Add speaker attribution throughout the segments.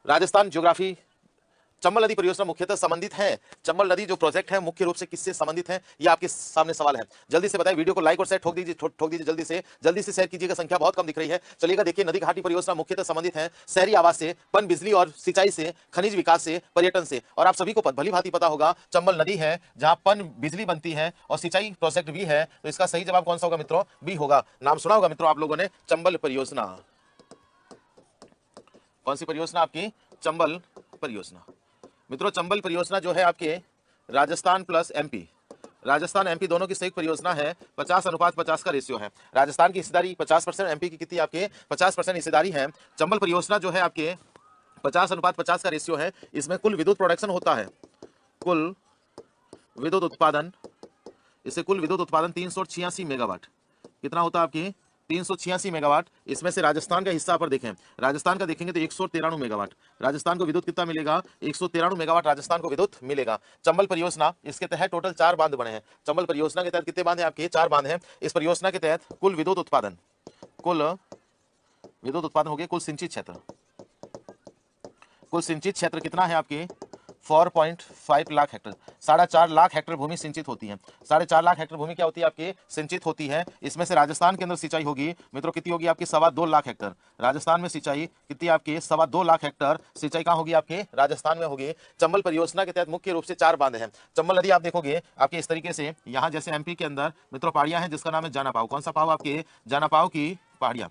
Speaker 1: Rajasthan geography Chambal नदी परियोजना मुख्यतः संबंधित है। चंबल नदी जो प्रोजेक्ट है मुख्य रूप से किससे संबंधित है, ये आपके सामने सवाल है। जल्दी से बताइए, वीडियो को लाइक और शेयर ठोक दीजिए जल्दी से शेयर कीजिएगा, संख्या बहुत कम दिख रही है। चलिएगा, देखिए नदी घाटी परियोजना मुख्यतः संबंधित है शहरी आवास से, पन बिजली और सिंचाई से, खनिज विकास से, पर्यटन से। और आप सभी को भली भांति पता होगा चंबल नदी है जहां पन बिजली बनती है और सिंचाई प्रोजेक्ट भी है, तो इसका सही जवाब कौन सा होगा मित्रों? बी होगा। नाम सुना होगा मित्रों आप लोगों ने, चंबल परियोजना। कौन सी परियोजना आपकी? चंबल परियोजना। मित्रों चंबल परियोजना जो है आपके Rajasthan plus MP, Rajasthan MP दोनों की संयुक्त परियोजना है। 50:50 का रेशियो है। राजस्थान की हिस्सेदारी 50%, एमपी की कितनी आपके 50% हिस्सेदारी है। चंबल परियोजना जो है आपके 50:50 का रेशियो है। इसमें कुल विद्युत प्रोडक्शन होता है, कुल विद्युत उत्पादन, इससे कुल विद्युत उत्पादन 386 मेगावाट। कितना होता है आपकी? 386 मेगावाट। इसमें से राजस्थान का हिस्सा पर देखें, राजस्थान का देखेंगे तो 193 मेगावाट। राजस्थान को विद्युत कितना मिलेगा? 193 मेगावाट राजस्थान को विद्युत मिलेगा। चंबल परियोजना, इसके तहत टोटल 4 बांध बने हैं। चंबल परियोजना के तहत कितने बांध हैं आपके? 4 बांध हैं। इस परियोजना के तहत कुल विद्युत उत्पादन हो गया, कुल सिंचित क्षेत्र कितना है आपके? 4.5 लाख हेक्टर, 4.5 लाख हेक्टर भूमि सिंचित होती है। 4.5 लाख हेक्टर भूमि क्या होती है आपकी? सिंचित होती है। इसमें से राजस्थान के अंदर सिंचाई होगी मित्रों कितनी होगी आपकी? 2.25 लाख हेक्टर। राजस्थान में सिंचाई कितनी आपकी? 2.25 लाख हेक्टर सिंचाई कहाँ होगी आपके? राजस्थान में होगी। चंबल परियोजना के तहत मुख्य रूप से 4 बांध हैं। चंबल नदी आप देखोगे आपके इस तरीके से, यहाँ जैसे एमपी के अंदर मित्रों पहाड़ियां हैं जिसका नाम है जानापाव। कौन सा पाव आपके? जानापाव की पहाड़ियां।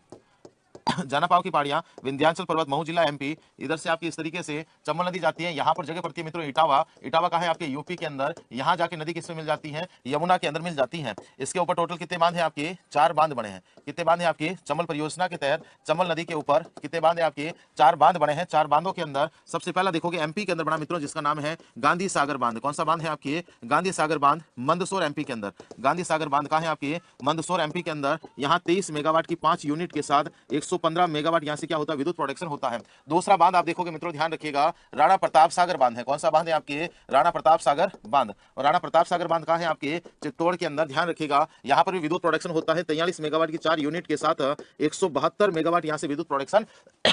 Speaker 1: जानापाव की पहाड़ियां, विंध्याचल पर्वत, महू जिला एमपी। इधर से आपकी इस तरीके से चंबल नदी जाती है। यहाँ पर जगह पड़ती है मित्रों इटावा। इटावा कहाँ है आपके? यूपी के अंदर। यहाँ जाके नदी किसमें मिल जाती है? यमुना के अंदर मिल जाती है। इसके ऊपर टोटल कितने बांध हैं आपके? 4 बांध बने हैं। कितने बांध हैं आपके? चंबल परियोजना के तहत चंबल नदी के ऊपर कितने बांध हैं आपके? 4 बांध बने हैं। 4 बांधों के अंदर सबसे पहला देखोगे एमपी के अंदर बना मित्रों जिसका नाम है गांधी सागर बांध। कौन सा बांध है आपके? गांधी सागर बांध, मंदसौर एमपी के अंदर। गांधी सागर बांध कहाँ है आपके? मंदसौर एमपी के अंदर। यहाँ 23 मेगावाट की 5 यूनिट के साथ 115 मेगावाट से क्या होता है? विद्युत प्रोडक्शन होता है। दूसरा बांध आप देखोगे मित्रों, ध्यान रखिएगा, राणा प्रताप सागर बांध है। कौन सा बांध है आपके? राणा प्रताप सागर बांध। और राणा प्रताप सागर बांध कहाँ है आपके? चित्तौड़ के अंदर। ध्यान रखिएगा, यहां पर भी विद्युत प्रोडक्शन होता है 43 मेगावाट की 4 यूनिट के साथ 172 मेगावाट यहां से विद्युत प्रोडक्शन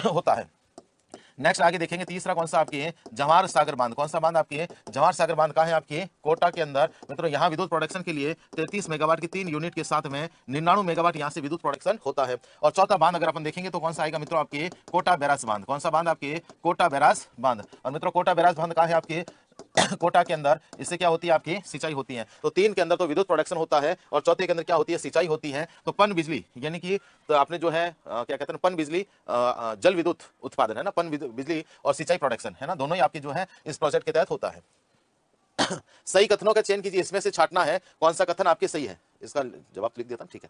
Speaker 1: होता है। नेक्स्ट आगे देखेंगे, तीसरा कौन सा आपके? जवाहर सागर बांध। कौन सा बांध आपके? जवाहर सागर बांध कहाँ है आपके? कोटा के अंदर। मित्रों यहाँ विद्युत प्रोडक्शन के लिए 33 मेगावाट की 3 यूनिट के साथ में 99 मेगावाट यहाँ से विद्युत प्रोडक्शन होता है। और चौथा बांध अगर अपन देखेंगे तो कौन सा आएगा मित्रों आपके? कोटा बैराज बांध। कौन सा बांध आपके? कोटा बैराज बांध। और मित्रों कोटा बैराज बांध कहाँ है आपके? कोटा के अंदर। इससे क्या होती है आपकी? सिंचाई होती है। तो 3 के अंदर तो विद्युत प्रोडक्शन होता है और चौथे के अंदर क्या होती है? सिंचाई होती है। तो पन बिजली यानी कि तो आपने जो है क्या कहते हैं पन बिजली, जल विद्युत उत्पादन है ना, पन बिजली और सिंचाई प्रोडक्शन है ना, दोनों ही आपके जो है इस प्रोजेक्ट के तहत होता है। सही कथनों का चयन कीजिए, इसमें से छांटना है कौन सा कथन आपके सही है। इसका जवाब लिख देता हूं, ठीक है।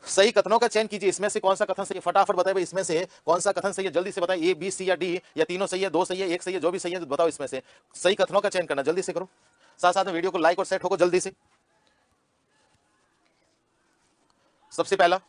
Speaker 1: सही कथनों का चयन कीजिए, इसमें से कौन सा कथन सही है? फटाफट बताइए भाई, इसमें से कौन सा कथन सही है? जल्दी से बताइए, ए बी सी या डी या तीनों सही है, 2 सही है, 1 सही है, जो भी सही है बताओ। इसमें से सही कथनों का चयन करना, जल्दी से करो। साथ साथ में वीडियो को लाइक और शेयर ठोको जल्दी से। सबसे पहला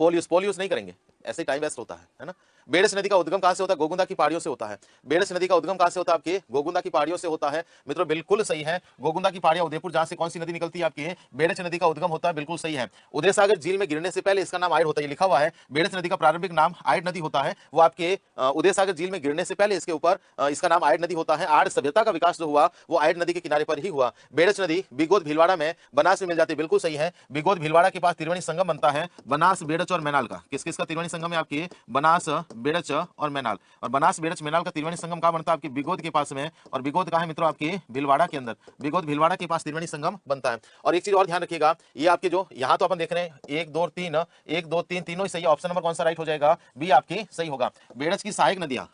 Speaker 1: पोल यूज नहीं करेंगे, ऐसे टाइम वेस्ट होता है ना। बेड़स नदी का उद्गम कहां से होता है? गोगुंदा की पहाड़ियों से होता है। बेड़स नदी का उद्गम कहां से होता है आपके? गोगुंदा की पहाड़ियों से होता है। मित्रों बिल्कुल सही है, गोगुंदा की पहाड़ियां उदयपुर जहां से कौन सी नदी निकलती है आपकी? बेड़स नदी का उद्गम होता है, बिल्कुल सही है। उदय सागर झील में गिरने से पहले इसका नाम आइड होता है, लिखा हुआ है। बेड़स नदी का प्रारंभिक नाम आइड नदी होता है, वो आपके उदय सागर झील में गिरने से पहले इसके ऊपर इसका नाम आइड नदी होता है। आर्य सभ्यता का विकास जो हुआ वो आइड नदी के किनारे पर ही हुआ। बेड़स नदी बिगोद भीलवाड़ा में बनास में मिल जाती है, बिल्कुल सही है। बिगोद भीलवाड़ा के पास त्रिवेणी संगम बनता है, बनास, बेड़च और मैनाल का। किस किस का त्रिवेणी संगम है आपके? बनास, बेड़च और मैनाल। और बनास, बेड़च, मैनाल का त्रिवेणी संगम कहां बनता है आपके? बिगोद के पास में। और बिगोद कहां है मित्रों आपके? भीलवाड़ा के अंदर। बिगोद भीलवाड़ा के पास त्रिवेणी संगम बनता है। और एक चीज और ध्यान रखिएगा, ये आपके जो यहां तो अपन देख रहे हैं 1 2 3 1 2 3 तीनों ही सही है। ऑप्शन नंबर कौन सा राइट हो जाएगा? बी आपकी सही होगा। बेड़च की सहायक नदियां,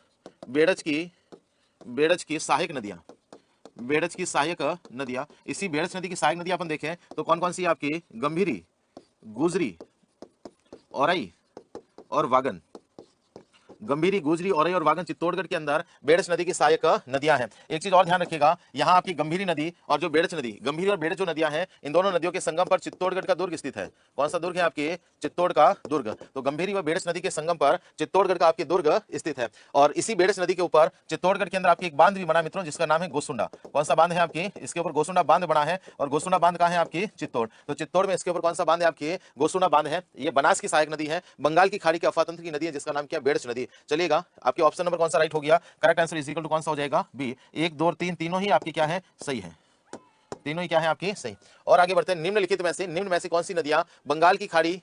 Speaker 1: बेड़च की सहायक नदियां, बेड़च की सहायक नदियां, इसी बेड़च नदी की सहायक नदियां अपन देखें तो कौन कौन सी आपकी? गंभीरी, गुजरी, औरई और वागन। गंभीरी, गुजरी, औरई और वागन चित्तौड़गढ़ के अंदर बेड़च नदी की सहायक नदियां हैं। एक चीज और ध्यान रखिएगा, यहाँ आपकी गंभीरी नदी और जो बेड़च नदी, गंभीरी और बेड़च जो नदियां हैं, इन दोनों नदियों के संगम पर चित्तौड़गढ़ का दुर्ग स्थित है। कौन सा दुर्ग है आपके? चित्तौड़ का दुर्ग। तो गंभीरी व बेड़च नदी के संगम पर चित्तौड़गढ़ का आपके दुर्ग स्थित है। और इसी बेड़च नदी के ऊपर चित्तौड़गढ़ के अंदर आपकी एक बांध भी बना मित्रों जिसका नाम है गोसुंडा। कौन सा बांध है आपकी? इसके ऊपर गोसुंडा बांध बना है। और गोसुंडा बांध कहाँ है आपकी? चित्तौड़। तो चित्तौड़ में इसके ऊपर कौन सा बांध है आपकी? गोसुंडा बांध है। ये बनास की सहायक नदी है, बंगाल की खाड़ी के अफातंत्र की नदी है जिसका नाम क्या? बेड़च नदी। चलिएगा, आपके ऑप्शन नंबर कौन सा राइट हो गया? Correct answer is equal to कौन सा हो जाएगा? बी। 1 2 3 तीनों ही आपकी क्या है? सही है, तीनों ही क्या है आपकी? सही। और आगे बढ़ते हैं, निम्न में से कौन सी नदियां बंगाल की खाड़ी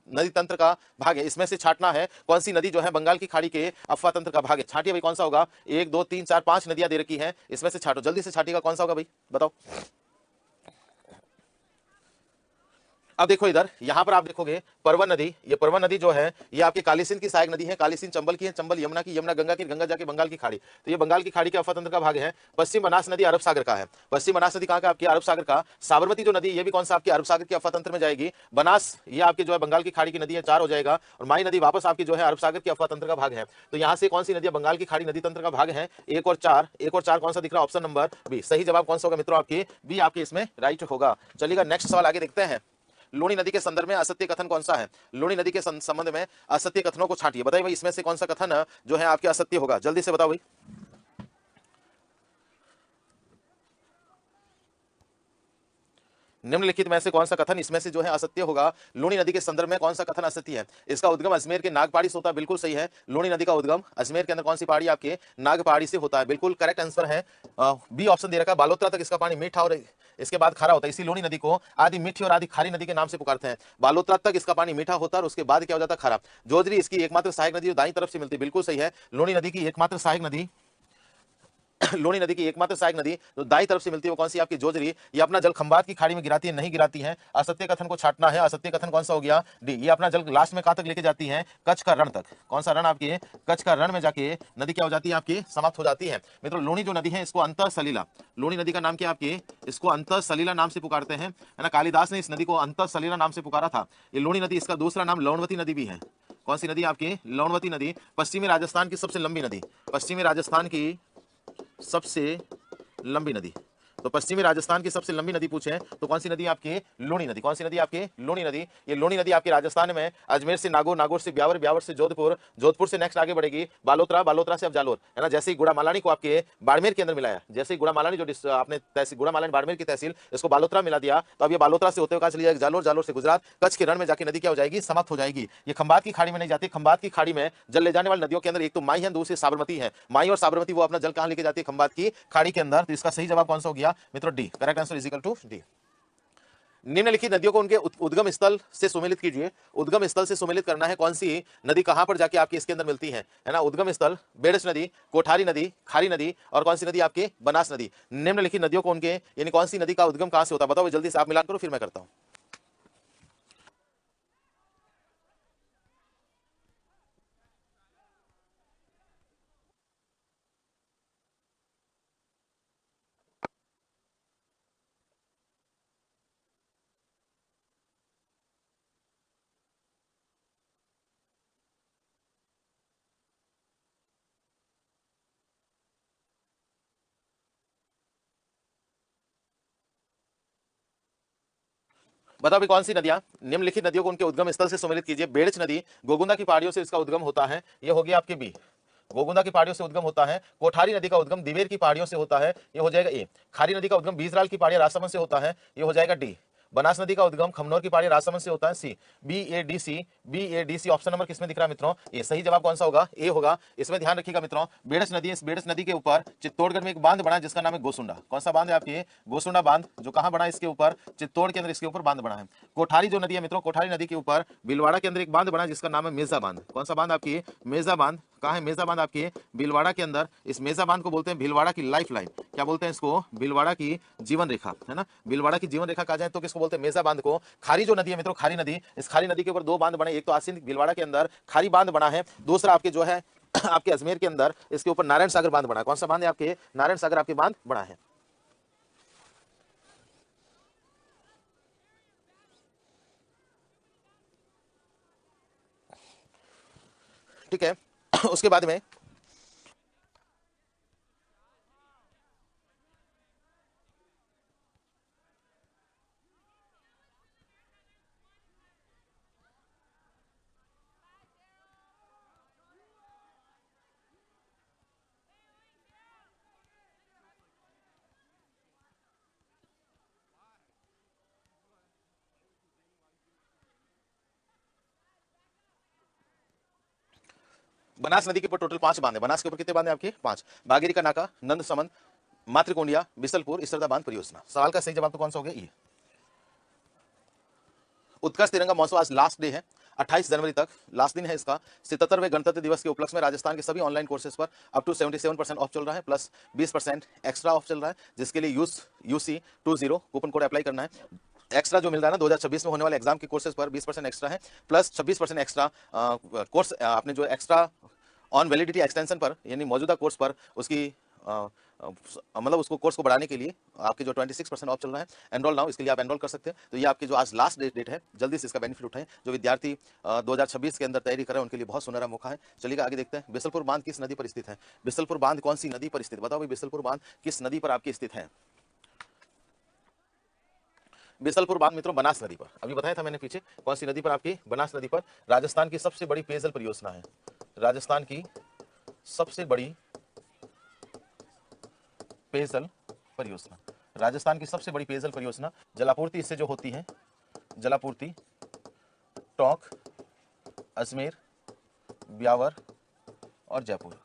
Speaker 1: नदी तंत्र का भाग है? इसमें से छाटना है कौन सी नदी जो है बंगाल की खाड़ी के अफवाह तंत्र का भाग है। छाटिए भाई, कौन सा होगा? 1 2 3 4 5 नदियां दे रखी हैं, इसमें से छाटो, जल्दी से छाटिएगा, कौन सा होगा भाई, बताओ। अब देखो इधर, यहां पर आप देखोगे परवन नदी, ये परवन नदी जो है ये आपकी काली सिंध की सहायक नदी है, काली सिंध चंबल की है, चंबल यमुना की, यमुना गंगा की, गंगा जाके बंगाल की खाड़ी, तो ये बंगाल की खाड़ी के अफवाह तंत्र का भाग है। पश्चिम बनास नदी अरब सागर का है, पश्चिम बनास नदी कहां का? आपकी अरब सागर का। साबरमती जो नदी, ये भी कौन सा? आपकी अरब सागर के अफवाह तंत्र में जाएगी। बनास ये आपकी जो है बंगाल की खाड़ी की नदी है, 4 हो जाएगा। और माई नदी वापस आपकी जो है अरब सागर के अफवाह तंत्र का भाग है। तो यहां से कौन सी नदी बंगाल की खाड़ी नदी तंत्र का भाग है? 1 और 4, 1 और 4 कौन सा दिख रहा है? Option number B. सही जवाब कौन सा होगा मित्रों? आपकी बी आपके इसमें राइट होगा। चलिएगा नेक्स्ट सवाल आगे देखते हैं। लूणी नदी के संदर्भ में असत्य कथन कौन सा है? लूणी नदी के संबंध में असत्य कथनों को छांटिए, बताइए भाई, इसमें से कौन सा कथन जो है आपके असत्य होगा? जल्दी से बताओ भाई। निम्नलिखित में से कौन सा कथन इसमें से जो है असत्य होगा? लूणी नदी के संदर्भ में कौन सा कथन असत्य है? इसका उद्गम अजमेर के नाग पहाड़ी से होता है, बिल्कुल सही है। लूणी नदी का उद्गम अजमेर के अंदर कौन सी पहाड़ी? आपके नाग पहाड़ी से होता है, बिल्कुल करेक्ट आंसर है। बी ऑप्शन दे रखा है। बालोतरा तक इसका पानी मीठा और इसके बाद खारा होता है, इसी लूणी नदी को आदि मीठी और आदि खारी नदी के नाम से पुकारते हैं। बालोतरा तक इसका पानी मीठा होता है और उसके बाद क्या हो जाता है? खारा। जोजरी इसकी एकमात्र सहायक नदी जो दाईं तरफ से मिलती है, बिल्कुल सही है। लूणी नदी की एकमात्र सहायक नदी लूणी नदी की एकमात्र सहायक नदी जो दाई तरफ से मिलती है वो कौन सी? आपकी जोजरी। ये अपना जल खंबात की खाड़ी में गिराती है, नहीं गिराती है। असत्य कथन को छाटना है, असत्य कथन कौन सा हो गया? डी। ये अपना जल लास्ट में कहां तक लेके जाती है? कच्छ का रण तक। कौन सा रण? आपके कच्छ का रण में जाके नदी क्या हो जाती है? आपकी समाप्त हो जाती है। मित्रों, लूणी जो नदी है इसको अंतः सलीला, लूणी नदी का नाम क्या? आपकी इसको अंतः सलीला नाम से पुकारते हैं, है ना। कालिदास ने इस नदी को अंतः सलीला नाम से पुकारा था। ये लूणी नदी, इसका दूसरा नाम लवणवती नदी भी है। कौन सी नदी? आपकी लवणवती नदी। पश्चिमी राजस्थान की सबसे लंबी नदी, पश्चिमी राजस्थान की सबसे लंबी नदी। तो पश्चिमी राजस्थान की सबसे लंबी नदी पूछे तो कौन सी नदी? आपकी लूणी नदी। कौन सी नदी? आपकी लूणी नदी। ये लूणी नदी आपकी राजस्थान में अजमेर से नागौर, नागौर से ब्यावर, ब्यावर से जोधपुर, जोधपुर से नेक्स्ट आगे बढ़ेगी बालोतरा, बालोतरा से अब जालोर, है ना। जैसे ही गुड़ामालानी को आपके बाड़मेर के अंदर मिलाया, जैसे ही गुड़ामालानी जो आपने तहसील गुड़ामालानी बाड़मेर की तहसील इसको बालोतरा मिला दिया, तो अब ये बालोतरा से होते हुए कहां चली जाएगी? जालोर, जालोर से गुजरात, कच्छ के रण में जाके नदी क्या हो जाएगी? समाप्त हो जाएगी। ये खंबात की खाड़ी में नहीं जाती। खंबात की खाड़ी में जल ले जाने वाली नदियों के अंदर एक तो माई है, दूसरी साबरमती है। माई और साबरमती वो अपना जल कहां लेके जाती है? खंबात की खाड़ी के अंदर। तो इसका सही जवाब कौन सा हो गया मित्रों? D. Correct answer is equal to D. निम्नलिखित नदियों को उनके उद्गम स्थल से सुमेलित कीजिए। उद्गम स्थल से सुमेलित करना है, कौन सी नदी कहां पर जाके आपकी इसके अंदर मिलती है ना। उद्गम स्थल बेड़स नदी, कोठारी नदी, खारी नदी और कौन सी नदी? आपके बनास नदी। निम्नलिखित नदियों को उनके यानी कौन सी नदी का उद्गम कहां से होता है? बताओ जल्दी से, आप मिलान करो फिर मैं करता हूं। बताओ भी कौन सी नदियां? निम्नलिखित नदियों को उनके उद्गम स्थल से सुमेलित कीजिए। बेड़च नदी गोगुंदा की पहाड़ियों से इसका उद्गम होता है, ये हो गया आपके बी। गोगुंदा की पहाड़ियों से उद्गम होता है। कोठारी नदी का उद्गम दिवेर की पहाड़ियों से होता है, ये हो जाएगा ए। खारी नदी का उद्गम बीजराल की पहाड़ियां राजसमंद से होता है, ये हो जाएगा डी। बनास नदी का उद्गम खमनोर की पहाड़ी राजसमंद से होता है, C. B A D C, B A D C option number किसमें दिख रहा है मित्रों? ये सही जवाब कौन सा होगा? ए होगा। इसमें ध्यान रखिएगा मित्रों, बेड़स नदी, इस बेड़स नदी के ऊपर चित्तौड़गढ़ में एक बांध बना है जिसका नाम है गोसुंडा। कौन सा बांध है? आपकी गोसुंडा बांध, जो कहां बना है? इसके ऊपर चित्तौड़ के अंदर इसके ऊपर बांध बना है। कोठारी जो नदी है मित्रों, कोठारी नदी के ऊपर भीलवाड़ा के अंदर एक बांध बना है जिसका नाम है मेजा बांध। कौन सा बांध? आपकी मेजा बांध। कहां है मेजा बांध? आपके भीलवाड़ा के अंदर। इस मेजा बांध को बोलते हैं भीलवाड़ा की लाइफ लाइन। क्या बोलते हैं इसको? भीलवाड़ा की जीवन रेखा, है ना। भीलवाड़ा की जीवन रेखा कहा जाए तो किसको बोलते हैं? मेजा बांध को। खारी जो नदी है मित्रों, खारी नदी, इस खारी नदी के ऊपर दो बांध बने, एक तो आसीन भीलवाड़ा के अंदर खारी बांध बना है, दूसरा आपके जो है आपके अजमेर के अंदर इसके ऊपर नारायण सागर बांध बना है। कौन सा बांध है? आपके नारायण सागर आपके बांध बना है। ठीक है उसके बाद में बनास नदी के ऊपर टोटल 5 बांध है। बनास के ऊपर कितने बांध है आपके? 5। बागेरी का नाका, नंद समंद, मातृकोंडिया, बिसलपुर, इसरदा बांध परियोजना। सवाल का सही जवाब तो कौन सा हो गया? ये। उत्कर्ष तिरंगा महोत्सव आज लास्ट डे है, 28 जनवरी तक लास्ट दिन है इसका। 77वें गणतंत्र दिवस के उपलक्ष्य में राजस्थान के सभी ऑनलाइन कोर्सेज पर अप टू 77% ऑफ चल रहा है, प्लस 20% एक्स्ट्रा ऑफ चल रहा है, जिसके लिए UC 20 कूपन कोड अप्लाई करना है। एक्स्ट्रा जो मिल रहा है ना 2026 में होने वाले एग्जाम के कोर्सेज पर 20% एक्स्ट्रा है, प्लस 26% एक्स्ट्रा कोर्स आपने जो एक्स्ट्रा ऑन वैलिडिटी एक्सटेंशन पर, यानी मौजूदा कोर्स पर उसकी मतलब उसको कोर्स को बढ़ाने के लिए आपके जो 26% ऑफ चल रहा है। एनरोल नाउ, इसके लिए आप एनरोल कर सकते हैं। तो ये आपकी जो आज लास्ट डेट है, जल्दी से इसका बेनिफिट उठाएं। जो विद्यार्थी 2026 के अंदर तैयारी कर रहे हैं उनके लिए बहुत सुनहरा मौका है। चलिए आगे देखते हैं। बिसलपुर बांध किस नदी पर स्थित है? बिसलपुर बांध कौन सी नदी पर स्थित? बताओ भाई, बिसलपुर बांध किस नदी पर आपकी स्थित है? बिसलपुर बांध मित्रों बनास नदी पर, अभी बताया था मैंने पीछे, कौन सी नदी पर आपकी? बनास नदी पर। राजस्थान की सबसे बड़ी पेयजल परियोजना है, राजस्थान की सबसे बड़ी पेयजल परियोजना, राजस्थान की सबसे बड़ी पेयजल परियोजना। जलापूर्ति इससे जो होती है, जलापूर्ति टोंक, अजमेर, ब्यावर और जयपुर,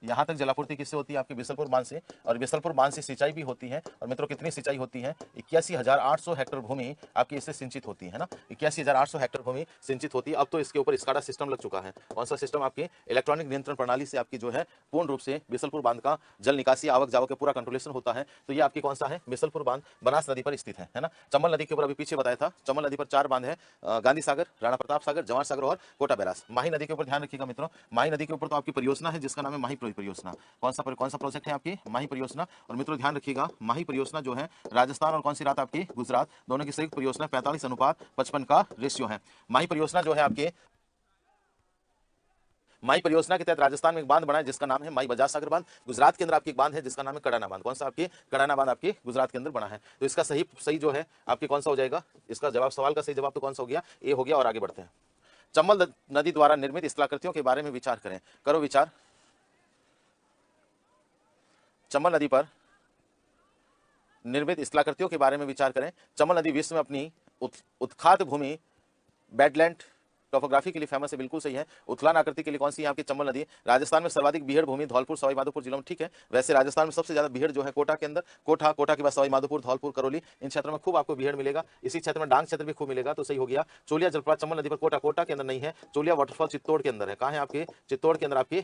Speaker 1: यहां तक जलापूर्ति किससे होती है? आपके बिसलपुर बांध से। और बिसलपुर बांध से सिंचाई भी होती है। और मित्रों कितनी सिंचाई होती है? 81,800 हेक्टेयर भूमि आपकी इससे सिंचित होती है ना, 81,800 हेक्टेयर भूमि सिंचित होती है। अब तो इसके ऊपर स्काडा सिस्टम लग चुका है। कौन सा सिस्टम? आपकी इलेक्ट्रॉनिक नियंत्रण प्रणाली से आपकी जो है पूर्ण रूप से बिसलपुर बांध का जल निकासी, आवक जावक का पूरा कंट्रोलेशन होता है। तो ये आपकी कौन सा है? बिसलपुर बांध बनास नदी पर स्थित है ना। चंबल नदी के ऊपर अभी पीछे बताया था, चंबल नदी पर 4 बांध है, गांधी सागर, राणा प्रताप सागर, जवाहर सागर और कोटा बैराज। माही नदी के ऊपर ध्यान रखिएगा मित्रों, माही नदी के ऊपर तो आपकी परियोजना है जिसका नाम है माही परियोजना। कौन सा प्रोजेक्ट है? आपकी माही परियोजना। और मित्रों ध्यान रखिएगा, माही परियोजना जो है राजस्थान और कौन सी राज्य? आपकी गुजरात, दोनों की संयुक्त परियोजना 45:55 का रेशियो है। माही परियोजना जो है आपके, माही परियोजना के तहत राजस्थान में एक बांध बना है जिसका नाम है माही बजाज सागर बांध। गुजरात के अंदर आपकी एक बांध है जिसका नाम है कड़ाना बांध। कौन सा? आपकी कड़ाना बांध आपकी गुजरात के अंदर बना है। तो इसका सही जो है आपके कौन सा हो जाएगा? इसका जवाब, सवाल का सही जवाब तो कौन सा हो गया? ए हो गया। और आगे बढ़ते हैं। चंबल नदी द्वारा निर्मित स्थलाकृतियों के बारे में विचार करें। करो विचार। चंबल नदी पर निर्मित स्थलाकृतियों के बारे में विचार करें। चंबल नदी विश्व में अपनी उत्खात भूमि, बेडलैंड टोपोग्राफी के लिए फेमस है। बिल्कुल सही है। उत्खनन आकृति के लिए कौन सी है आपकी चंबल नदी? राजस्थान में सर्वाधिक बीहड़ भूमि धौलपुर, सवाई माधोपुर जिलों में। ठीक है। वैसे राजस्थान में सबसे ज्यादा बीहड़ जो है कोटा के अंदर, कोटा के बाद सवाई माधोपुर, धौलपुर, करौली, इन क्षेत्रों में खूब आपको बीहड़ मिलेगा। इसी क्षेत्र में डांग क्षेत्र भी खूब मिलेगा। तो सही हो गया। चोलिया जलप्रपात चंबल नदी पर, कोटा के अंदर नहीं है। चोलिया वाटरफॉल चित्तौड़ के अंदर है। कहाँ है? आपके चित्तौड़ के अंदर, आपके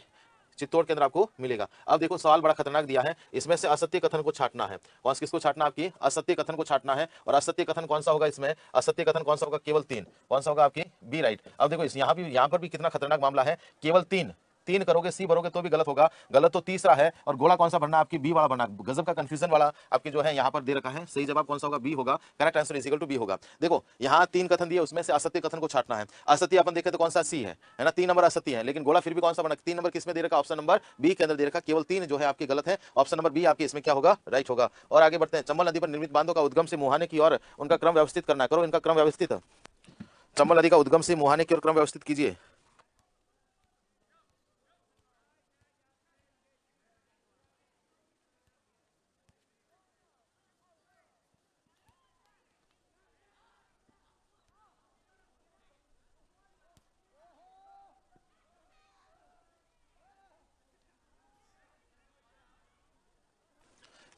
Speaker 1: चित्तौड़ के अंदर आपको मिलेगा। अब देखो सवाल बड़ा खतरनाक दिया है, इसमें से असत्य कथन को छांटना है। कौन सा? किसको छांटना? आपकी असत्य कथन को छांटना है। और असत्य कथन कौन सा होगा इसमें? असत्य कथन कौन सा होगा? केवल 3। कौन सा होगा? आपकी बी राइट। अब देखो यहाँ पर भी कितना खतरनाक मामला है। केवल 3 करोगे, सी भरोगे तो भी गलत होगा। गलत तो तीसरा है। और घोड़ा कौन सा भरना? आपकी बी वाला भरना। गजब का कंफ्यूजन वाला आपकी जो है यहाँ पर दे रखा है। सही जवाब कौन सा होगा? बी होगा। Correct answer is equal to B होगा। देखो यहाँ 3 कथन दिए, उसमें से असत्य कथन को छांटना है। असत्य अपन देखे तो कौन सा? सी है ना। 3 नंबर असत्य है, लेकिन घोड़ा फिर भी कौन सा बना? 3 नंबर किसमें दे रखा? ऑप्शन नंबर बी के अंदर दे रखा। केवल 3 जो है आपकी गलत है। ऑप्शन नंबर बी आपकी इसमें क्या होगा? राइट होगा। और आगे बढ़ते हैं। चंबल नदी पर निर्मित बांधों का उद्गम से मुहाने की ओर उनका क्रम व्यवस्थित करना। करो इनका क्रम व्यवस्थित। चंबल नदी का उद्गम से मुहाने की ओर क्रम व्यवस्थित कीजिए।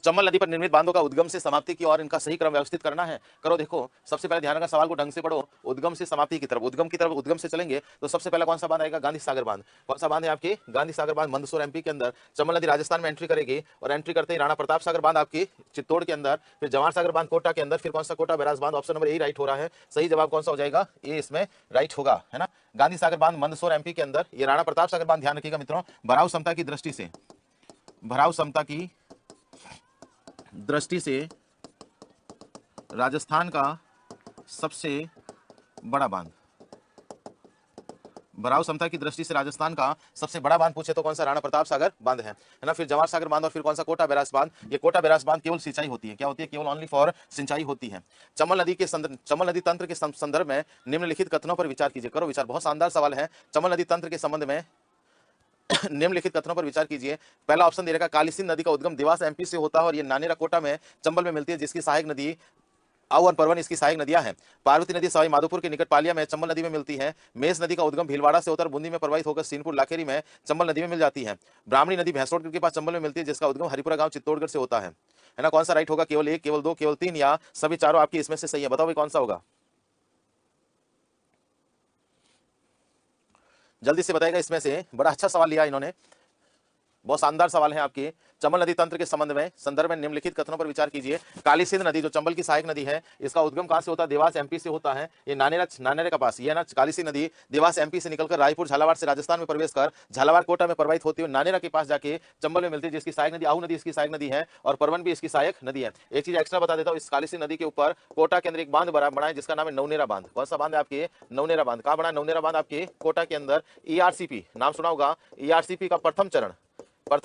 Speaker 1: चंबल नदी पर निर्मित बांधों का उद्गम से समाप्ति की और इनका सही क्रम व्यवस्थित करना है। करो देखो, सबसे पहले ध्यान रखना, सवाल को ढंग से पढ़ो। उद्गम से समाप्ति की तरफ, उद्गम से चलेंगे तो सबसे पहला कौन सा बांध आएगा? गांधी सागर बांध। कौन सा बांध है? आपकी गांधी सागर बांध, मंदसौर एमपी के अंदर। चंबल नदी राजस्थान में एंट्री करेगी और एंट्री करते ही राणा प्रताप सागर बांध आपकी चित्तौड़ के अंदर, फिर जवाहर सागर बांध कोटा के अंदर, फिर कौन सा? कोटा बैराज बांध। ऑप्शन नंबर ए राइट हो रहा है। सही जवाब कौन सा हो जाएगा? ए इसमें राइट होगा, है ना। गांधी सागर बांध मंदसौर एमपी के अंदर। ये राणा प्रताप सागर बांध ध्यान रखिएगा मित्रों, भराव क्षमता की दृष्टि से, भराव क्षमता की दृष्टि से राजस्थान का सबसे बड़ा बांध, भराव क्षमता की दृष्टि से राजस्थान का सबसे बड़ा बांध पूछे तो कौन सा? राणा प्रताप सागर बांध है ना। फिर जवाहर सागर बांध और फिर कौन सा? कोटा बैराज बांध। ये कोटा बैराज बांध केवल सिंचाई होती है। क्या होती है? केवल ओनली फॉर सिंचाई होती है। चंबल नदी तंत्र के संदर्भ में निम्नलिखित कथनों पर विचार कीजिए। करो विचार। बहुत शानदार सवाल है। चंबल नदी तंत्र के संबंध में निम्नलिखित कथनों पर विचार कीजिए। पहला ऑप्शन दे रखा, काली सिंध नदी का उद्गम देवास एमपी से होता है और ये नानेरा कोटा में चंबल में मिलती है, जिसकी सहायक नदी आऊ और परवन इसकी सहायक नदियां हैं। पार्वती नदी सवाई माधोपुर के निकट पालिया में चंबल नदी में मिलती है। मेष नदी का उद्गम भीलवाड़ा से होकर बूंदी में प्रवाहित होकर सीनपुर लाखेरी में चंबल नदी में मिल जाती है। ब्राह्मणी नदी भैंसरोड के पास चंबल में मिलती है, जिसका उद्गम हरिपुरा गांव चित्तौड़गढ़ से होता है ना। कौन सा राइट होगा? केवल एक, केवल दो, केवल तीन, या सभी चारों आपकी इसमें से सही है? बताओ भाई कौन सा होगा, जल्दी से बताएगा। इसमें से बड़ा अच्छा सवाल लिया इन्होंने, बहुत शानदार सवाल है आपके। चंबल नदी तंत्र के संदर्भ में निम्नलिखित कथनों पर विचार कीजिए। काली सिंध नदी जो चंबल की सहायक नदी है, इसका उद्गम कहां से होता है? देवास एमपी से होता है। ये नानेरा के पास, ये ना काली सिंध नदी देवास एमपी से निकलकर रायपुर झालावाड़ से राजस्थान में प्रवेश कर झालावाड़ कोटा में प्रवाहित होती हुई नानेरा के पास जाके चंबल में मिलती है, जिसकी सहायक नदी आहू नदी इसकी सहायक नदी है और परवन भी इसकी सहायक नदी है। एक चीज एक्स्ट्रा बता देता हूँ, इस काली सिंध नदी के ऊपर कोटा के अंदर एक बांध बना है, जिसका नाम है नवनेरा बांध। कौन सा बांध है आपके? नवनेरा बांध। कहां बना है नवनेरा बांध? आपके कोटा के अंदर। ईआरसीपी नाम सुना होगा, ईआरसीपी का प्रथम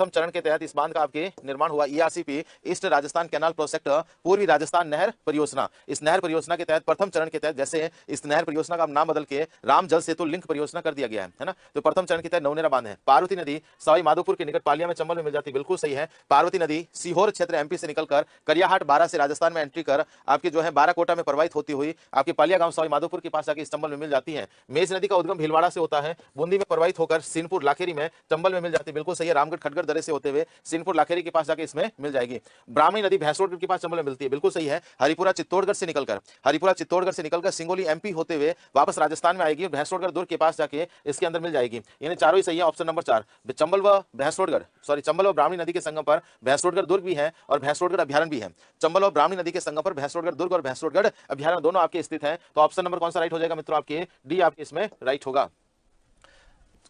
Speaker 1: चरण के तहत इस बांध का आपके निर्माण हुआ। ERCP east Rajasthan canal project, पूर्वी राजस्थान नहर परियोजना। इस नहर परियोजना के तहत प्रथम चरण के तहत, जैसे इस नहर परियोजना का नाम बदल के राम जल सेतु लिंक परियोजना कर दिया गया है ना। तो प्रथम चरण के तहत नवनेरा बांध है। पार्वती नदी सवाई माधोपुर के निकट पालिया में चंबल में मिल जाती है, बिल्कुल सही है। पार्वती नदी सीहोर क्षेत्र एमपी से निकलकर करियाहाट बारा से राजस्थान में एंट्री कर आपकी जो है बाराकोटा में प्रवाहित होती हुई आपकी पालिया गांव सवाई माधोपुर के पास जाकर इस चंबल में मिल जाती है। मेज नदी का उद्गम भीलवाड़ा से होता है, बूंदी में प्रवाहित होकर सीनपुर लाखेरी में चंबल में मिल जाती है, बिल्कुल सही है। रामगढ़ खटगढ़ दरे से होते हुए सीनपुर लाखेरी के पास जाके इसमें मिल जाएगी। ब्राह्मणी नदी भैंसरोड के पास चंबल में मिलती है, बिल्कुल सही है। हरिपुरा चित्तौड़गढ़ से निकलकर सिंगोली एमपी होते हुए वापस राजस्थान में आएगी और भैंसरोडगढ़ दुर्ग के पास जाके इसके अंदर मिल जाएगी। यानी चारों ही सही है। ऑप्शन नंबर 4 चंबल व ब्राह्मणी नदी के संगम पर भैंसरोडगढ़ दुर्ग भी है और भैंसरोडगढ़ अभ्यारण्य भी है। चंबल और ब्राह्मणी नदी के संगम पर भैंसरोडगढ़ दुर्ग और भैंसरोडगढ़ अभ्यारण्य दोनों आपके स्थित है। तो ऑप्शन नंबर कौन सा राइट हो जाएगा मित्रों? आपके डी आपके इसमें राइट होगा।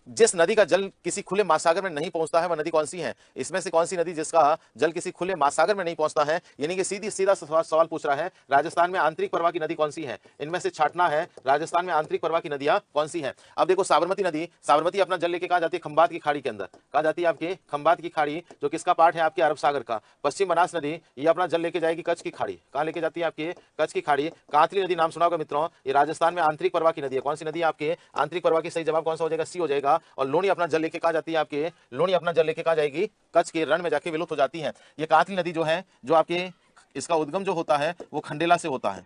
Speaker 1: जिस नदी का जल किसी खुले महासागर में नहीं पहुंचता है वह नदी कौन सी है? इसमें से कौन सी नदी जिसका जल किसी खुले महासागर में नहीं पहुंचता है? यानी कि सीधा सवाल पूछ रहा है, राजस्थान में आंतरिक प्रवाह की नदी कौन सी है? इनमें से छाटना है, राजस्थान में आंतरिक प्रवाह की नदियां कौन सी है। अब देखो साबरमती नदी, साबरमती अपना जल लेके कहा जाती है? खंबात की खाड़ी के अंदर। कहा जाती है आपके खंबात की खाड़ी, जो किसका पार्ट है? आपके अरब सागर का। पश्चिम बनास नदी ये अपना जल लेके जाएगी कच्छ की खाड़ी। कहां लेके जाती है? आपके कच्छ की खाड़ी। कांतली नदी नाम सुना होगा मित्रों, ये राजस्थान में आंतरिक प्रवाह की नदी है। कौन सी नदी है आपके? आंतरिक प्रवाह की सही जवाब कौन सा हो जाएगा? सी हो जाएगा। और लूणी अपना जल लेके कहा जाती है? आपके लूणी अपना जल लेके कहा जाएगी? कच्छ के रण में जाके विलुप्त हो जाती है। ये कांतली नदी जो है, जो आपके इसका उद्गम जो होता है वो खंडेला से होता है।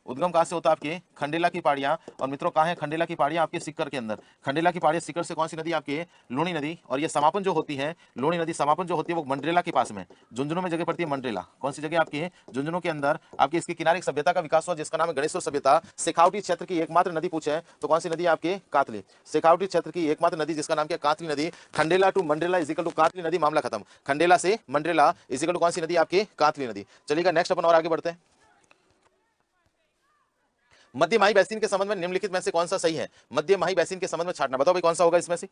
Speaker 1: उद्गम कहां से होता है? आपके खंडेला की पहाड़ियां। और मित्रों कहां है खंडेला की पहाड़ियां? आपके सिक्कर के अंदर। खंडेला की पहाड़ियां सिक्कर से कौन सी नदी? आपके लूणी नदी। और ये समापन जो होती है, लूणी नदी समापन जो होती है वो मंडरेला के पास में, झुंझुनू में जगह पड़ती है मंडरेला। कौन सी जगह? आपके झुंझुनू के अंदर। आपके इसके किनारे एक सभ्यता का विकास हुआ जिसका नाम है गणेश्वर सभ्यता। शेखावटी क्षेत्र की एकमात्र नदी पूछे तो कौन सी नदी? आपके कातली। शेखावटी क्षेत्र की एकमात्र नदी जिसका नाम क्या? कातली नदी। Khandela to Mandrela is equal to कातली नदी, मामला खत्म। खंडेला से मंडरेला इजिकल टू कौन सी नदी? आपकी कातली नदी। चलिएगा नेक्स्ट अपन और आगे बढ़ते हैं। मध्य माही बैसिन के संबंध में निम्नलिखित में से कौन सा सही है? मध्य माही बैसिन के संबंध में छाटना, बताओ भाई कौन सा होगा इसमें से?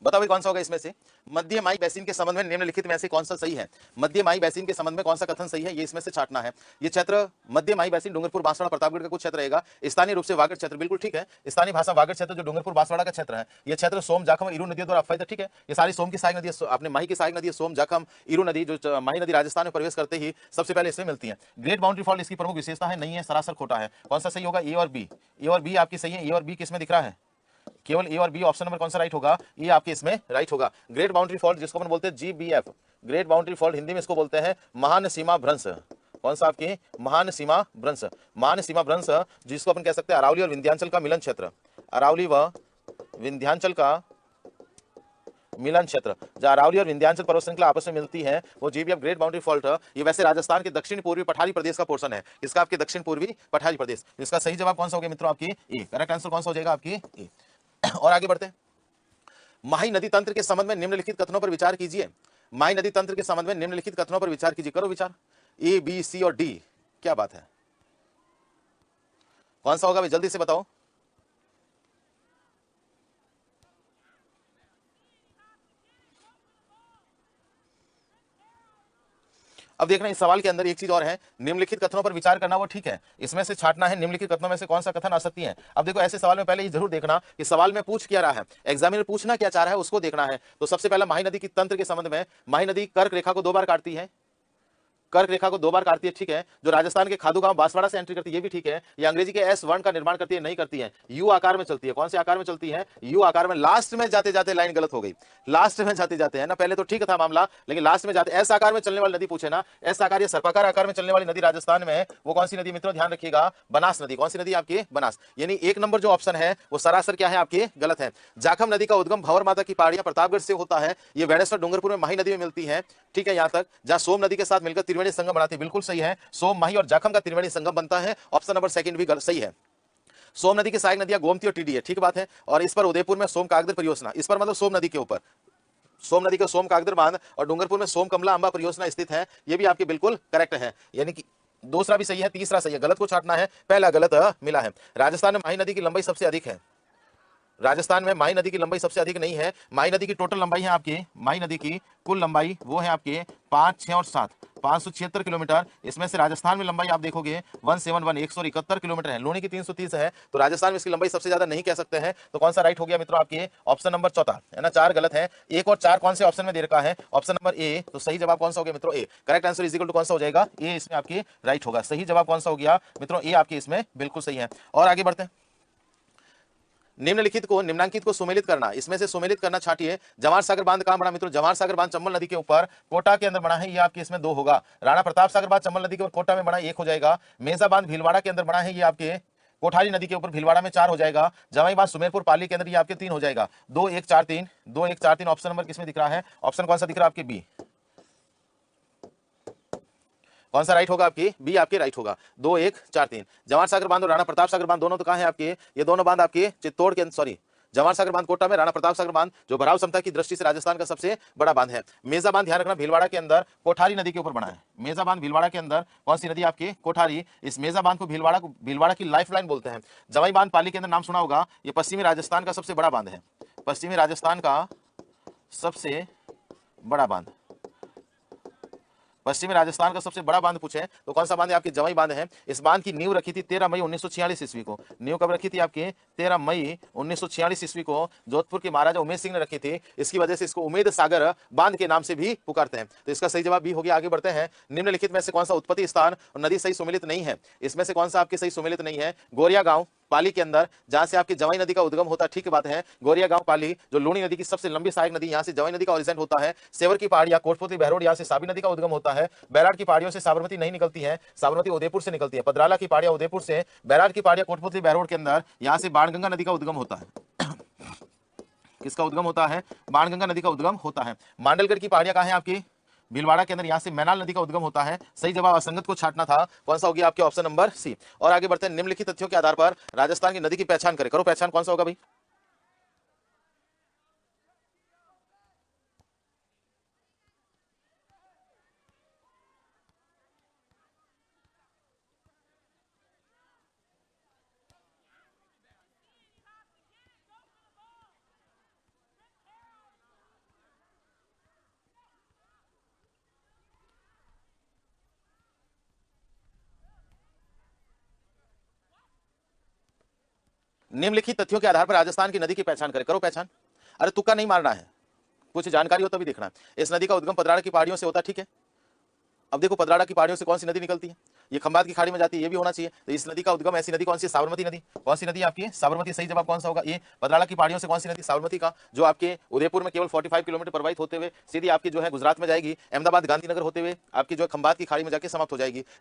Speaker 1: बताओ भाई कौन सा होगा इसमें से? मध्य माही बैसिन के संबंध में निम्नलिखित में से कौन सा सही है? मध्य माही बैसिन के संबंध में कौन सा कथन सही है? ये इसमें से छाटना है। ये क्षेत्र मध्य माही बैसिन डूंगरपुर बांसवाड़ा प्रतापगढ़ का कुछ क्षेत्र रहेगा। स्थानीय रूप से वागड़ क्षेत्र, बिल्कुल ठीक है। स्थानीय भाषा वागड़ क्षेत्र जो डूंगरपुर बांसवाड़ा का क्षेत्र है, ये क्षेत्र सोम जाखम इरू नदियों द्वारा अफवाहित है, ठीक है। ये सारी सोम की सहायक नदी, अपने माही की सहायक नदी सोम जाखम इरू नदी, जो माही नदी राजस्थान में प्रवेश करते ही सबसे पहले इसमें मिलती है। ग्रेट बाउंड्री फॉल्ट इसकी प्रमुख विशेषता है, नहीं है, सरासर खोटा है। कौन सा सही होगा? ए और बी। ए और बी आपकी सही है। ए और बी किसमें दिख रहा है? केवल ए और बी। ऑप्शन नंबर कौन सा राइट होगा? ये आपके इसमें राइट होगा। ग्रेट बाउंड्री फॉल्ट जिसको अपन बोलते हैं GBF, great boundary fault Hindi में इसको बोलते हैं महान सीमा भ्रंश। कौन सा? आपकी महान सीमा भ्रंश। महान सीमा भ्रंश जिसको अपन कह सकते हैं अरावली और विंध्याचल का मिलन क्षेत्र। अरावली व विंध्याचल का मिलन क्षेत्र, जहां अरावली और विंध्याचल पर्वत श्रृंखला आपस में मिलती है, वो GBF ग्रेट बाउंड्री फॉल्ट। ये वैसे राजस्थान के दक्षिण पूर्वी पठारी प्रदेश का पोर्शन है। इसका आपके दक्षिण पूर्वी पठारी प्रदेश। इसका सही जवाब कौन सा हो गया मित्रों? आपकी ए। करेक्ट आंसर कौन सा हो जाएगा? आपकी ए। और आगे बढ़ते हैं। माही नदी तंत्र के संबंध में निम्नलिखित कथनों पर विचार कीजिए। माही नदी तंत्र के संबंध में निम्नलिखित कथनों पर विचार कीजिए। करो विचार। ए, बी, सी और डी, क्या बात है? कौन सा होगा भाई? जल्दी से बताओ। अब देखना इस सवाल के अंदर एक चीज और है, निम्नलिखित कथनों पर विचार करना वो ठीक है, इसमें से छांटना है निम्नलिखित कथनों में से कौन सा कथन असत्य है। अब देखो ऐसे सवाल में पहले ही जरूर देखना कि सवाल में पूछ क्या रहा है, एग्जामिनर पूछना क्या चाह रहा है उसको देखना है। तो सबसे पहला माही नदी की तंत्र के संबंध में, माही नदी कर्क रेखा को 2 बार काटती है, कर्क रेखा को 2 बार काटती है, ठीक है। जो राजस्थान के खादू गांव बांसवाड़ा से एंट्री करती है ये भी ठीक है। ये अंग्रेजी के एस वर्ण का निर्माण करती है, नहीं करती है, यू आकार में चलती है। कौन से आकार में चलती है? यू आकार में। लास्ट में जाते जाते लाइन गलत हो गई, लास्ट में जाते जाते है ना, पहले तो ठीक था मामला, लेकिन लास्ट में जाते एस आकार में चलने वाली नदी पूछे ना, एस आकार या सर्पाकार आकार में चलने वाली नदी राजस्थान में वो कौन सी नदी मित्रों? ध्यान रखिएगा, बनास नदी। कौन सी नदी आपकी? बनास। यानी 1 नंबर जो ऑप्शन है वो सरासर क्या है आपकी? गलत है। जाखम नदी का उद्गम भंवर माता की पहाड़ियां प्रतापगढ़ से होता है, ये वेणेश्वर डूंगरपुर में माही नदी में मिलती है, ठीक है। यहां तक जहां सोम नदी के साथ मिलकर त्रिवेणी संगम बनाती है, बिल्कुल सही है। सोम, माही और जाखम का त्रिवेणी संगम बनता है, ऑप्शन नंबर सेकंड भी सही है। सोम नदी की सहायक नदियां गोमती और टीडी है, ठीक बात है। और इस पर उदयपुर में सोम कागदर परियोजना, इस पर मतलब सोम नदी के ऊपर, सोम नदी का सोम कागदर बांध और डूंगरपुर में सोम कमला अंबा परियोजना स्थित है, ये भी आपके बिल्कुल करेक्ट है। यानी कि दूसरा भी सही है, तीसरा सही है, गलत को छांटना है, पहला गलत मिला है। राजस्थान में माही नदी की लंबाई सबसे अधिक है, राजस्थान में माही नदी की लंबाई सबसे अधिक नहीं है। माही नदी की टोटल लंबाई है आपकी, माही नदी की कुल लंबाई वो है आपके 5, 6 और 7, 576 किलोमीटर। इसमें से राजस्थान में लंबाई आप देखोगे 171 171 किलोमीटर है, लूनी की 330 है, तो राजस्थान में इसकी लंबाई सबसे ज्यादा नहीं कह सकते हैं। तो कौन सा राइट हो गया मित्रों? आपके ऑप्शन नंबर चौथा है ना, 4 गलत है। 1 और 4 कौन से ऑप्शन में दे रखा है? Option number A. तो सही जवाब कौन सा हो गया मित्रों? A. Correct answer is equal to कौन सा हो जाएगा? ए इसमें आपकी राइट होगा। सही जवाब कौन सा हो गया मित्रों? ए आपके इसमें बिल्कुल सही है। और आगे बढ़ते हैं, निम्नलिखित को निम्नांकित को सुमेलित करना, इसमें से सुमेलित करना छाटिए। जवाहर सागर बांध कहां बना मित्रों? जवाहर सागर बांध चंबल नदी के ऊपर कोटा के अंदर बना है, ये आपके इसमें 2 होगा। राणा प्रताप सागर बांध चंबल नदी के ऊपर कोटा में बना, 1 हो जाएगा। मेजा बांध भीलवाड़ा के अंदर बना है, ये आपके कोठारी नदी के ऊपर भीलवाड़ा में 4 हो जाएगा। जवाई बांध सुमेरपुर पाली के अंदर, ये आपके 3 हो जाएगा। 2 1 4 3, 2 1 4 3 ऑप्शन नंबर किसमें दिख रहा है? ऑप्शन कौन सा दिख रहा है आपके? बी। कौन सा राइट होगा आपकी? बी आपके राइट होगा। 2 1 4 3। जवाहर सागर बांध और राणा प्रताप सागर बांध दोनों तो कहां है आपके? ये दोनों बांध आपके चित्तौड़ के, सॉरी, जवाहर सागर बांध कोटा में, राणा प्रताप सागर बांध जो भराव क्षमता की दृष्टि से राजस्थान का सबसे बड़ा बांध है। मेजा बांध ध्यान रखना भीलवाड़ा के अंदर कोठारी नदी के ऊपर बना है। मेजा बांध भीलवाड़ा के अंदर कौन सी नदी आपकी? कोठारी। इस मेजा बांध को भीलवाड़ा की लाइफलाइन बोलते हैं। जवाई बांध पाली के अंदर नाम सुना होगा, ये पश्चिमी राजस्थान का सबसे बड़ा बांध है, पश्चिमी राजस्थान का सबसे बड़ा बांध, पश्चिमी राजस्थान का सबसे बड़ा बांध पूछे तो कौन सा बांध है आपकी? जवाई बांध है। इस बांध की नींव रखी थी 13 मई 1946 ईस्वी को। नींव कब रखी थी आपकी? 13 मई 1946 ईस्वी को जोधपुर के महाराजा उमेद सिंह ने रखी थी। इसकी वजह से इसको उमेद सागर बांध के नाम से भी पुकारते हैं। तो इसका सही जवाब बी हो गया। आगे बढ़ते हैं, निम्नलिखित में से कौन सा उत्पत्ति स्थान और नदी सही सुमेलित नहीं है? इसमें से कौन सा आपके सही सुमेलित नहीं है? गोरिया गांव पाली के अंदर, जहां से आपकी जवाई नदी का उद्गम होता है, ठीक बात है। गोरिया गांव पाली जो लूनी नदी की सबसे लंबी सहायक नदी, यहां से जवाई नदी का ओरिजिन होता है। सेवर की पहाड़ियां कोटपुतली बहरोड, यहां से साबी नदी का उद्गम होता है। बैराट की पहाड़ियों से साबरमती नहीं निकलती है, साबरमती उदयपुर से निकलती है। पदराला की पहाड़ियां उदयपुर से, बैराट की पहाड़ियां कोटपुतली बहरोड के अंदर, यहां से बाणगंगा नदी का उद्गम होता है। किसका उद्गम होता है? बाणगंगा नदी का उद्गम होता है। मांडलगढ़ की पहाड़ियां कहां है आपकी? भीलवाड़ा के अंदर, यहां से मैनाल नदी का उद्गम होता है। सही जवाब असंगत को छाटना था, कौन सा हो गया आपके? Option number C. और आगे बढ़ते हैं, निम्नलिखित तथ्यों के आधार पर राजस्थान की नदी की पहचान करें। करो पहचान, कौन सा होगा भाई? निम्नलिखित तथ्यों के आधार पर राजस्थान की नदी की पहचान करें। करो पहचान। अरे तुक्का नहीं मारना है, कुछ जानकारी हो तभी देखना है। इस नदी का उद्गम पदराड़ा की पहाड़ियों से होता है, ठीक है। अब देखो पदराड़ा की पहाड़ियों से कौन सी नदी निकलती है? ये खंबात की खाड़ी में जाती है, ये भी होना चाहिए। तो इस नदी का उद्गम, ऐसी नदी कौन सी? साबरमती नदी। कौन सी नदी आपकी? साबरमती। सही जवाब कौन सा होगा? ये पदराड़ा की पहाड़ियों से कौन सी नदी? साबरमती का, जो आपके उदयपुर में केवल 45 किलोमीटर प्रवाहित होते हुए सीधी आपकी जो है गुजरात में जाएगी, अहमदाबाद गांधीनगर होते हुए आपकी जो है खंबात की खाड़ी में जाके समाप्त हो जाएगी।